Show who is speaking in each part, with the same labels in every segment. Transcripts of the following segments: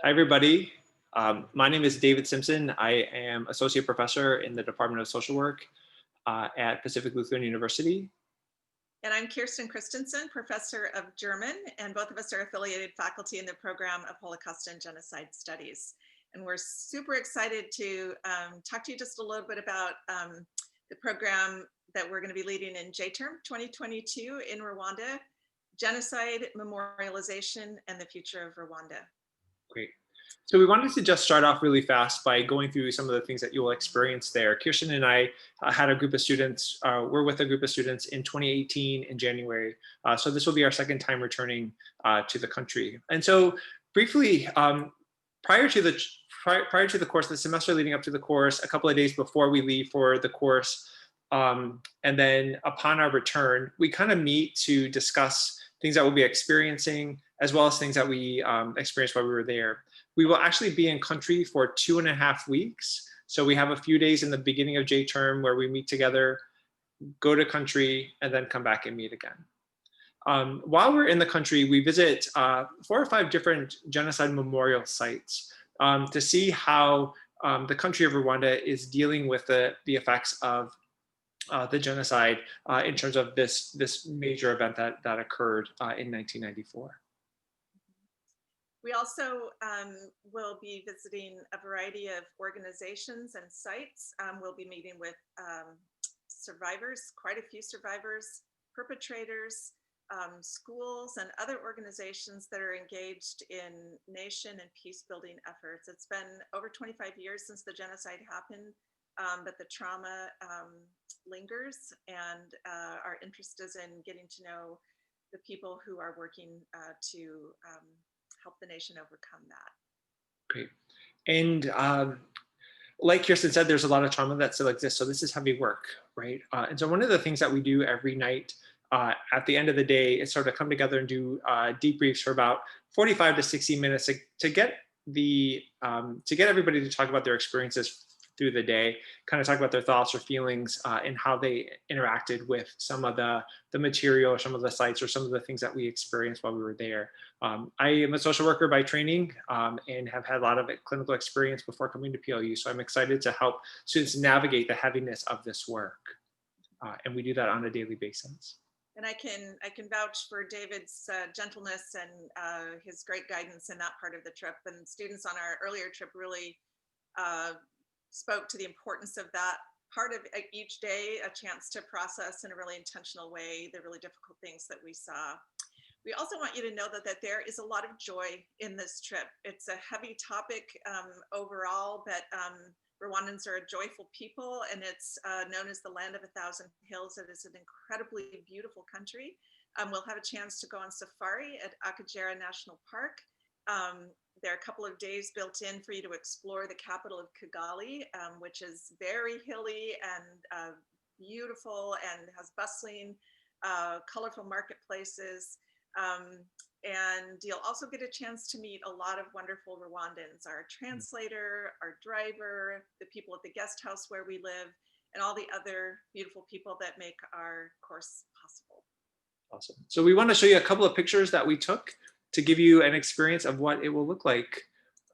Speaker 1: Hi, everybody. My name is David Simpson. I am Associate Professor in the Department of Social Work at Pacific Lutheran University.
Speaker 2: And I'm Christensen, Professor of German, and both of us are affiliated faculty in the program of Holocaust and Genocide Studies. And we're super excited to talk to you just a little bit about the program that we're going to be leading in J-Term 2022 in Rwanda, Genocide, Memorialization, and the Future of Rwanda.
Speaker 1: Great. So we wanted to just start off really fast by going through some of the things that you will experience there. Kirsten and I had a group of students, we're with a group of students in 2018 in January. So this will be our second time returning to the country. And so briefly, prior to the course, the semester leading up to the course, a couple of days before we leave for the course, and then upon our return, we kind of meet to discuss things that we'll be experiencing, as well as things that we experienced while we were there. We will actually be in country for 2.5 weeks. So we have a few days in the beginning of J-Term where we meet together, go to country, and then come back and meet again. While we're in the country, we visit 4 or 5 different genocide memorial sites to see how the country of Rwanda is dealing with the effects of the genocide in terms of this major event that occurred in 1994.
Speaker 2: We also will be visiting a variety of organizations and sites. We'll be meeting with survivors, quite a few survivors, perpetrators, schools, and other organizations that are engaged in nation and peace building efforts. It's been over 25 years since the genocide happened, but the trauma lingers, and our interest is in getting to know the people who are working to help the nation overcome that.
Speaker 1: Great. And like Kirsten said, there's a lot of trauma that still exists. So this is heavy work, right? And so one of the things that we do every night at the end of the day is sort of come together and do debriefs for about 45 to 60 minutes to get everybody to talk about their experiences through the day, kind of talk about their thoughts or feelings and how they interacted with some of the material or some of the sites or some of the things that we experienced while we were there. I am a social worker by training and have had a lot of clinical experience before coming to PLU. So I'm excited to help students navigate the heaviness of this work. And we do that on a daily basis.
Speaker 2: And I can vouch for David's gentleness and his great guidance in that part of the trip. And students on our earlier trip really spoke to the importance of that part of each day, a chance to process in a really intentional way the really difficult things that we saw. We also want you to know that there is a lot of joy in this trip. It's a heavy topic overall, but Rwandans are a joyful people, and it's known as the land of 1,000 hills. It is an incredibly beautiful country. We'll have a chance to go on safari at Akagera National Park. There are a couple of days built in for you to explore the capital of Kigali, which is very hilly and beautiful and has bustling, colorful marketplaces. And you'll also get a chance to meet a lot of wonderful Rwandans, our translator, our driver, the people at the guest house where we live, and all the other beautiful people that make our course possible.
Speaker 1: Awesome. So we want to show you a couple of pictures that we took to give you an experience of what it will look like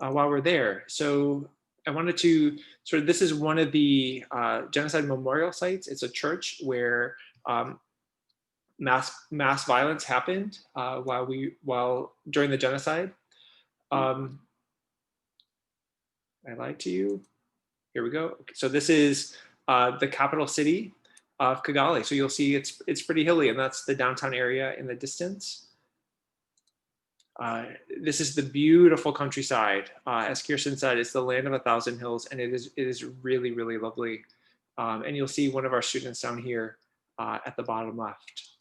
Speaker 1: while we're there. So I wanted to this is one of the genocide memorial sites. It's a church where mass violence happened while during the genocide. I lied to you. Here we go. Okay, so this is the capital city of Kigali. So you'll see it's pretty hilly, and that's the downtown area in the distance. This is the beautiful countryside. As Kirsten said, it's the land of 1,000 hills, and it is really, really lovely. And you'll see one of our students down here at the bottom left.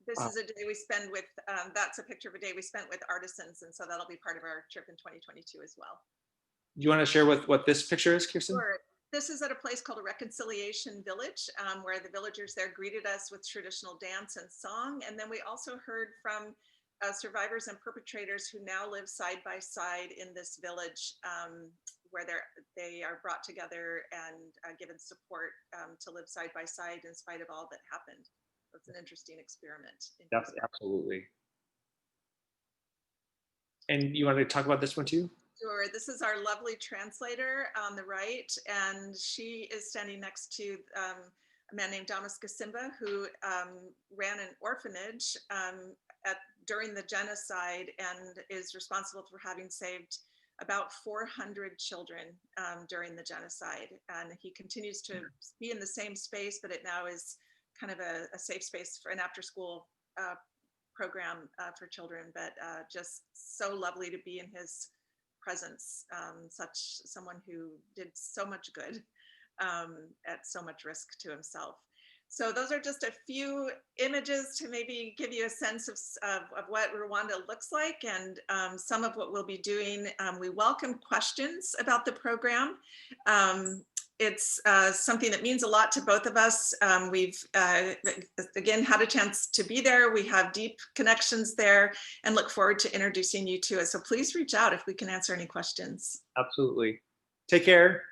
Speaker 2: This is a day we spend with, that's a picture of a day we spent with artisans, and so that'll be part of our trip in 2022 as well.
Speaker 1: Do you want to share what this picture is, Kirsten?
Speaker 2: Sure. This is at a place called a Reconciliation Village, where the villagers there greeted us with traditional dance and song. And then we also heard from survivors and perpetrators who now live side by side in this village, where they are brought together and given support to live side by side in spite of all that happened. It's an interesting experiment.
Speaker 1: Absolutely. And you want to talk about this one too?
Speaker 2: Sure. This is our lovely translator on the right, and she is standing next to a man named Damas Gasimba, who ran an orphanage during the genocide and is responsible for having saved about 400 children during the genocide. And he continues to be in the same space, but it now is kind of a safe space for an after-school program for children. But just so lovely to be in his presence, someone who did so much good at so much risk to himself. So those are just a few images to maybe give you a sense of what Rwanda looks like and some of what we'll be doing. We welcome questions about the program. It's something that means a lot to both of us. We've, again, had a chance to be there. We have deep connections there and look forward to introducing you to it. So please reach out if we can answer any questions.
Speaker 1: Absolutely. Take care.